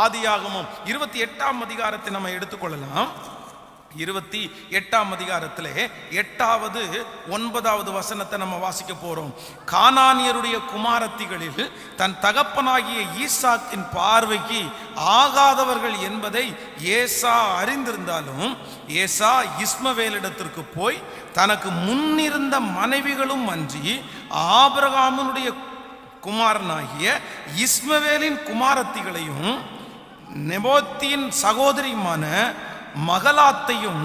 ஆதியாகமம் 28ஆம் அதிகாரத்தை நம்ம எடுத்துக்கொள்ளலாம். 28ஆம் அதிகாரத்திலே 8வது 9வது வசனத்தை நம்ம வாசிக்க போறோம். கானானியருடைய குமாரத்திகளில் தன் தகப்பனாகிய ஈசாக்கின் பார்வைக்கு ஆகாதவர்கள் என்பதை ஏசா அறிந்திருந்தாலும் ஏசா இஸ்மவேலிடத்திற்கு போய் தனக்கு முன்னிருந்த மனைவிகளும் அன்றி ஆபிரகாமுடைய குமாரனாகிய இஸ்மவேலின் குமாரத்திகளையும் நெபோத்தியின் சகோதரியுமான மகலாத்தையும்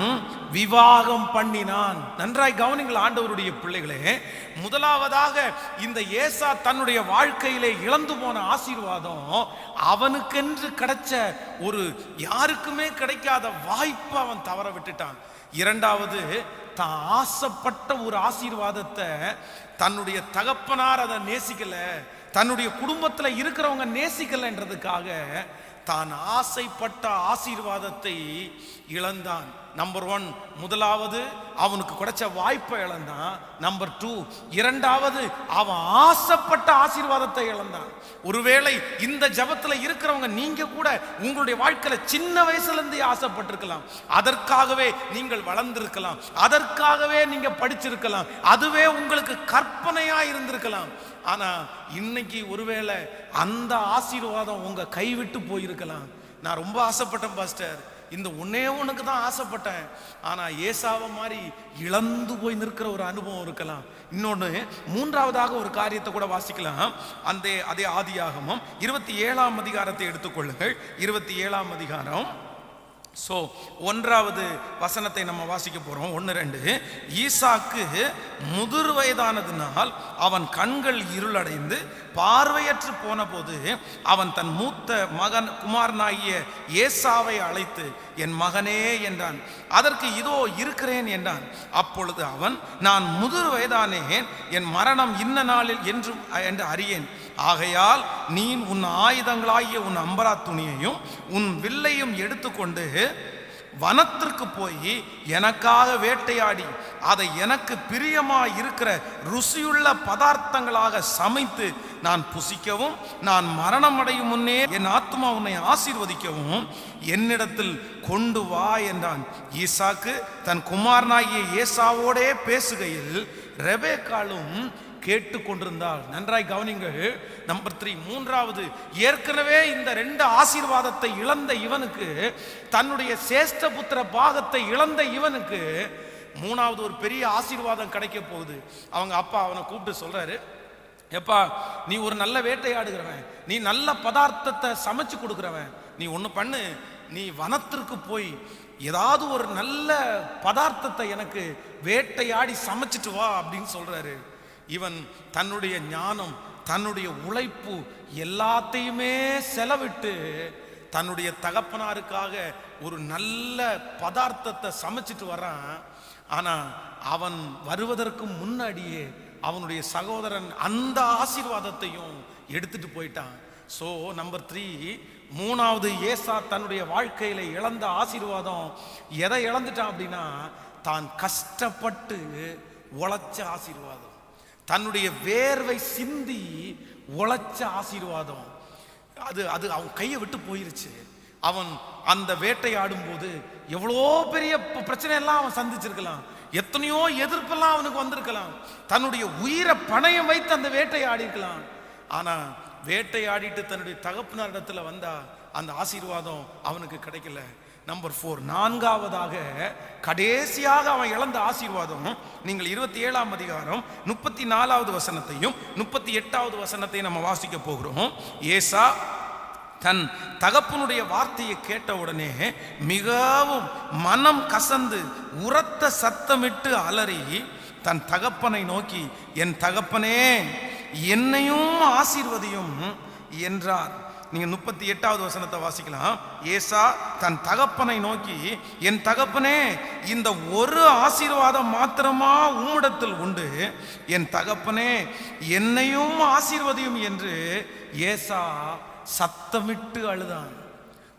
விவாகம் பண்ணினான். நன்றாய் கவனிங்கள் ஆண்டவருடைய பிள்ளைகளே. முதலாவதாக இந்த ஏசா தன்னுடைய வாழ்க்கையிலே இழந்து போன ஆசீர்வாதம், அவனுக்கென்று கிடைச்ச ஒரு யாருக்குமே கிடைக்காத வாய்ப்பை அவன் தவற விட்டுட்டான். இரண்டாவது, தான் ஆசைப்பட்ட ஒரு ஆசீர்வாதத்தை தன்னுடைய தகப்பனார் அதை நேசிக்கல, தன்னுடைய குடும்பத்தில் இருக்கிறவங்க நேசிக்கலன்றதுக்காக தான் ஆசைப்பட்ட ஆசீர்வாதத்தை இழந்தான். நம்பர் 1, முதலாவது அவனுக்கு கிடைச்ச வாய்ப்பை இழந்தான். நம்பர் 2, இரண்டாவது அவன் ஆசைப்பட்ட ஆசீர்வாதத்தை இழந்தான். ஒருவேளை இந்த ஜபத்துல இருக்கிறவங்க நீங்க கூட உங்களுடைய வாழ்க்கையில சின்ன வயசுல இருந்தே ஆசைப்பட்டிருக்கலாம், அதற்காகவே நீங்கள் வளர்ந்திருக்கலாம், அதற்காகவே நீங்க படிச்சிருக்கலாம், அதுவே உங்களுக்கு கற்பனையா இருந்திருக்கலாம். ஆனா இன்னைக்கு ஒருவேளை அந்த ஆசீர்வாதம் உங்க கைவிட்டு போயிருக்கலாம். நான் ரொம்ப ஆசைப்பட்டேன் பாஸ்டர், இந்த ஒன்னே ஒண்ணுக்கு தான் ஆசைப்பட்டேன், ஆனா ஏசாவை மாதிரி இழந்து போய் நிற்கிற ஒரு அனுபவம் இருக்கலாம். இன்னொன்னு, மூன்றாவதாக ஒரு காரியத்தை கூட வாசிக்கலாம். அதே ஆதியாகமம் 27ஆம் அதிகாரத்தை எடுத்துக்கொள்ளுங்கள். 27ஆம் அதிகாரம் 1வது வசனத்தை நம்ம வாசிக்க போறோம். 1-2. ஈசாக்கு முதிர் வயதானதினால் அவன் கண்கள் இருளடைந்து பார்வையற்று போன போது அவன் தன் மூத்த மகன் குமாரனாகிய ஏசாவை அழைத்து, என் மகனே என்றான். அதற்கு இதோ இருக்கிறேன் என்றான். அப்பொழுது அவன், நான் முதிர் வயதானேன், என் மரணம் இன்ன நாளில் என்று அறியேன். ஆகையால் நீ உன் ஆயுதங்களாகிய உன் அம்பரா துணியையும் உன் வில்லையும் எடுத்துக்கொண்டு வனத்திற்கு போய் எனக்காக வேட்டையாடி அதை எனக்கு பிரியமா இருக்கிற ருசியுள்ள பதார்த்தங்களாக சமைத்து நான் புசிக்கவும், நான் மரணம் அடையும் முன்னே என் ஆத்துமா உன்னை ஆசீர்வதிக்கவும் என்னிடத்தில் கொண்டு வா என்றான். ஈசாக்கு தன் குமாரனாகிய ஏசாவோடே பேசுகையில் ரெபேக்காளும் கேட்டுக்கொண்டிருந்தாள். நன்றாய் கவனிங்கள். நம்பர் 3, மூன்றாவது, ஏற்கனவே இந்த 2 ஆசீர்வாதத்தை இழந்த இவனுக்கு, தன்னுடைய சேஷ்ட புத்திர பாகத்தை இழந்த இவனுக்கு மூணாவது ஒரு பெரிய ஆசீர்வாதம் கிடைக்க போகுது. அவங்க அப்பா அவனை கூப்பிட்டு சொல்றாரு, எப்பா, நீ ஒரு நல்ல வேட்டையாடுகிறவன், நீ நல்ல பதார்த்தத்தை சமைச்சு கொடுக்கிறவன், நீ ஒன்று பண்ணு, நீ வனத்திற்கு போய் ஏதாவது ஒரு நல்ல பதார்த்தத்தை எனக்கு வேட்டையாடி சமைச்சிட்டு வா அப்படின்னு சொல்றாரு. இவன் தன்னுடைய ஞானம், தன்னுடைய உழைப்பு எல்லாத்தையுமே செலவிட்டு தன்னுடைய தகப்பனாருக்காக ஒரு நல்ல பதார்த்தத்தை சமைச்சிட்டு வர்றான். ஆனா அவன் வருவதற்கு முன்னாடியே அவனுடைய சகோதரன் அந்த ஆசீர்வாதத்தையும் எடுத்துட்டு போயிட்டான். நம்பர் 3, மூணாவது, ஏசா தன்னுடைய வாழ்க்கையில இழந்த ஆசீர்வாதம் எதை இழந்துட்டான் அப்படின்னா, தான் கஷ்டப்பட்டு உழைச்ச ஆசீர்வாதம், தன்னுடைய வேர்வை சிந்தி உழைச்ச ஆசீர்வாதம், அது அவன் கையை விட்டு போயிருச்சு. அவன் அந்த வேட்டையாடும் போது எவ்வளோ பெரிய பிரச்சனை எல்லாம் அவன் சந்திச்சிருக்கலாம், எத்தனையோ எதிர்ப்பெல்லாம் அவனுக்கு வந்திருக்கலாம், தன்னுடைய உயிரை பணயம் வைத்து அந்த வேட்டையாடி இருக்கலாம். ஆனா வேட்டையாடிட்டு தன்னுடைய தகப்பனார் இடத்துல வந்தா அந்த ஆசீர்வாதம் அவனுக்கு கிடைக்கல. நம்பர் 4, நான்காவதாக கடைசியாக அவன் இழந்த ஆசீர்வாதம், நீங்கள் 27ஆம் அதிகாரம் 34வது வசனத்தையும் 38வது வசனத்தையும் நம்ம வாசிக்க போகிறோம். ஏசா தன் தகப்பனுடைய வார்த்தையை கேட்ட உடனே மிகவும் மனம் கசந்து உரத்த சத்தமிட்டு அலறி தன் தகப்பனை நோக்கி, என் தகப்பனே, என்னையும் ஆசீர்வதியும் என்றார். நீங்க 38வது வசனத்தை வாசிக்கலாம். ஏசா தன் தகப்பனை நோக்கி, என் தகப்பனே, இந்த ஒரு ஆசீர்வாதம் மாத்திரமா உம்மிடத்தில் உண்டு, என் தகப்பனே, என்னையும் ஆசீர்வதியும் என்று ஏசா சத்தமிட்டு அழுதான்.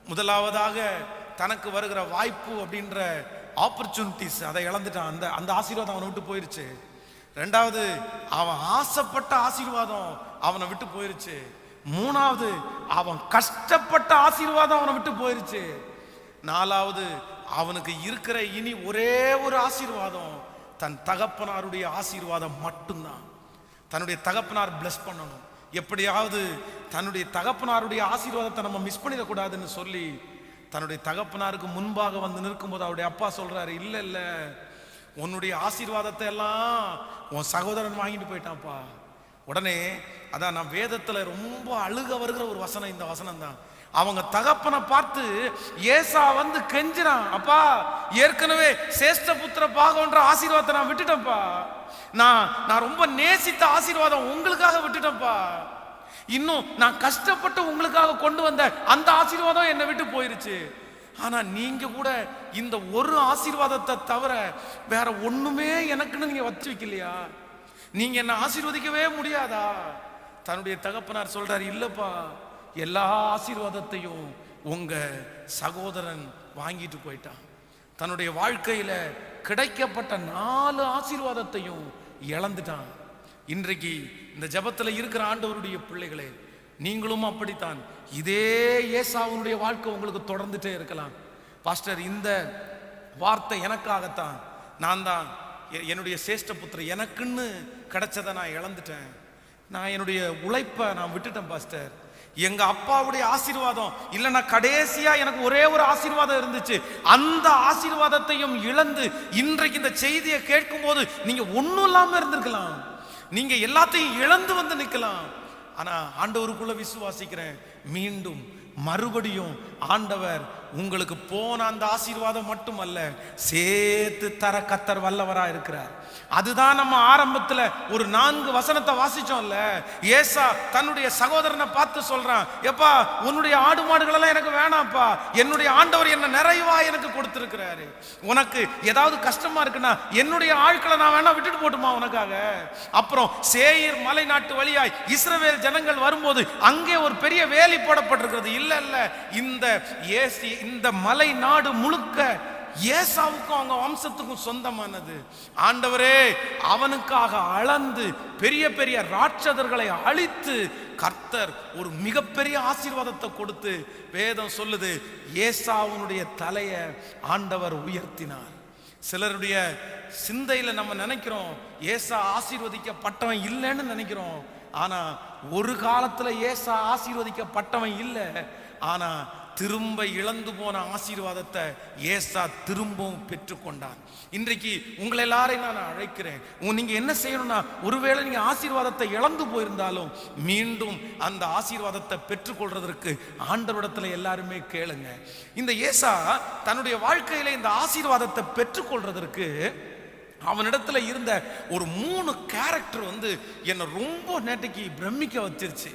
முதலாவதாக தனக்கு வருகிற வாய்ப்பு அப்படின்ற ஆப்பர்ச்சுனிட்டிஸ் அதை இழந்துட்டான். அந்த ஆசீர்வாதம் அவனை விட்டு போயிருச்சு. ரெண்டாவது, அவன் ஆசைப்பட்ட ஆசீர்வாதம் அவனை விட்டு போயிருச்சு. மூணாவது, அவன் கஷ்டப்பட்ட ஆசீர்வாதம் அவனை விட்டு போயிருச்சு. நாலாவது, அவனுக்கு இருக்கிற இனி ஒரே ஒரு ஆசீர்வாதம், தன் தகப்பனாருடைய ஆசீர்வாதம் மட்டும்தான். தன்னுடைய தகப்பனார் பிளஸ் பண்ணணும், எப்படியாவது தன்னுடைய தகப்பனாருடைய ஆசீர்வாதத்தை நம்ம மிஸ் பண்ணிடக்கூடாதுன்னு சொல்லி தன்னுடைய தகப்பனாருக்கு முன்பாக வந்து நிற்கும்போது அவருடைய அப்பா சொல்றாரு, இல்ல இல்ல, உன்னுடைய ஆசீர்வாதத்தை எல்லாம் உன் சகோதரன் வாங்கிட்டு போயிட்டான்ப்பா. உடனே அதான் நான் வேதத்துல ரொம்ப அழுக வருகிற ஒரு வசனம் இந்த வசனம் தான். அவங்க தகப்பனை பார்த்து ஏசா வந்து கெஞ்சிறான், அப்பா ஏற்கனவே சேஷ்ட புத்திர பாகம்ன்ற ஆசீர்வாதத்தை நான் விட்டுட்டேன்ப்பா, நான் ரொம்ப நேசித்த ஆசீர்வாதம் உங்களுக்காக விட்டுட்டேன்ப்பா, இன்னும் நான் கஷ்டப்பட்டு உங்களுக்காக கொண்டு வந்த அந்த ஆசீர்வாதம் என்னை விட்டு போயிருச்சு. ஆனா நீங்க கூட இந்த ஒரு ஆசீர்வாதத்தை தவிர வேற ஒண்ணுமே எனக்குன்னு நீங்க வச்சு வைக்கலையா? நீங்க என்ன ஆசீர்வதிக்கவே முடியாதா? தன்னுடைய தகப்பனார் சொல்றாரு, இல்லப்பா, எல்லா ஆசீர்வாதத்தையும் உங்க சகோதரன் வாங்கிட்டு போயிட்டான். தன்னுடைய வாழ்க்கையில கிடைக்கப்பட்ட 4 ஆசீர்வாதத்தையும் இழந்துட்டான். இன்றைக்கு இந்த ஜெபத்துல இருக்கிற ஆண்டவருடைய பிள்ளைகளே, நீங்களும் அப்படித்தான். இதே ஏசாவுடைய வாழ்க்கை உங்களுக்கு தொடர்ந்துட்டே இருக்கலாம். பாஸ்டர், இந்த வார்த்தை எனக்காகத்தான், நான் தான் என்னுடைய சேஷ்ட புத்திர எனக்குன்னு கிடைச்சதை நான் இழந்துட்டேன், நான் என்னுடைய உழைப்பை நான் விட்டுட்டேன் பாஸ்டர், எங்க அப்பாவுடைய ஆசீர்வாதம் இல்லைன்னா கடைசியா எனக்கு ஒரே ஒரு ஆசீர்வாதம் இருந்துச்சு, அந்த ஆசீர்வாதத்தையும் இழந்து இன்றைக்கு இந்த செய்தியை கேட்கும் போது நீங்க ஒண்ணும் இல்லாம இருந்திருக்கலாம், நீங்க எல்லாத்தையும் இழந்து வந்து நிக்கலாம். ஆனா ஆண்டவருக்குள்ள விசுவாசிக்கிறேன், மீண்டும் மறுபடியும் ஆண்டவர் உங்களுக்கு போன அந்த ஆசீர்வாதம் மட்டுமல்ல, சேர்த்து தர கர்த்தர் வல்லவரா இருக்கிறார். அதுதான் நம்ம ஆரம்பத்துல ஒரு 4 வசனத்தை வாசிச்சோம்ல. ஏசா தன்னுடைய சகோதரனை பார்த்து சொல்றான், எப்பா உன்னுடைய ஆடு மாடுகள் எல்லாம் எனக்கு வேணாம்ப்பா, என்னுடைய ஆண்டவர் என்ன நிறைவா எனக்கு கொடுத்திருக்கிறாரு, உனக்கு ஏதாவது கஷ்டமா இருக்குன்னா என்னுடைய ஆட்களை நான் வேணா விட்டுட்டு போட்டுமா உனக்காக. அப்புறம் சேயீர் மலை நாட்டு வழியாய் இஸ்ரவேல் ஜனங்கள் வரும்போது அங்கே ஒரு பெரிய வேலி போடப்பட்டிருக்கிறது. இல்ல இல்ல, இந்த மலை நாடு முழுக்க ஏசாவுக்கும் அவங்க வம்சத்துக்கும் சொந்தமானது. ஆண்டவரே அவனுக்காக அளந்து பெரிய பெரிய ராட்சதர்களை அழித்து கர்த்தர் ஒரு மிகப்பெரிய ஆசீர்வாதத்தை கொடுத்து, வேதம் சொல்லுது, ஏசாவுடைய தலையை ஆண்டவர் உயர்த்தினார். சிலருடைய சிந்தையில நம்ம நினைக்கிறோம் ஏசா ஆசீர்வதிக்கப்பட்டவன் இல்லைன்னு நினைக்கிறோம். ஆனா ஒரு காலத்துல ஏசா ஆசீர்வதிக்கப்பட்டவன் இல்லை, ஆனா திரும்ப இழந்து போன ஆசீர்வாதத்தை ஏசா திரும்பவும் பெற்றுக்கொண்டான். இன்றைக்கு உங்களை எல்லாரையும் நான் அழைக்கிறேன், நீங்க என்ன செய்யணும்னா, ஒருவேளை நீங்க ஆசீர்வாதத்தை இழந்து போயிருந்தாலும் மீண்டும் அந்த ஆசீர்வாதத்தை பெற்றுக்கொள்றதற்கு ஆண்டவரிடத்துல எல்லாருமே கேளுங்க. இந்த ஏசா தன்னுடைய வாழ்க்கையில இந்த ஆசீர்வாதத்தை பெற்றுக்கொள்றதற்கு அவனிடத்துல இருந்த ஒரு 3 கேரக்டர் வந்து என்னை ரொம்ப நேற்றைக்கு பிரமிக்க வச்சிருச்சு.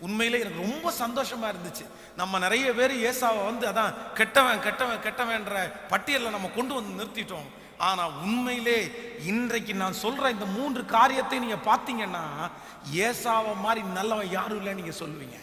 உண்மையிலே எனக்கு ரொம்ப சந்தோஷமா இருந்துச்சு. நம்ம நிறைய பேர் ஏசாவை வந்து அதான் கெட்டவன் கெட்டவன் கெட்டவன்ற பட்டியலில் நம்ம கொண்டு வந்து நிறுத்திட்டோம். ஆனா உண்மையிலே இன்றைக்கு நான் சொல்ற இந்த 3 காரியத்தை நீங்க பார்த்தீங்கன்னா ஏசாவை மாதிரி நல்லவன் யாரும் இல்லை நீங்க சொல்லுவீங்க.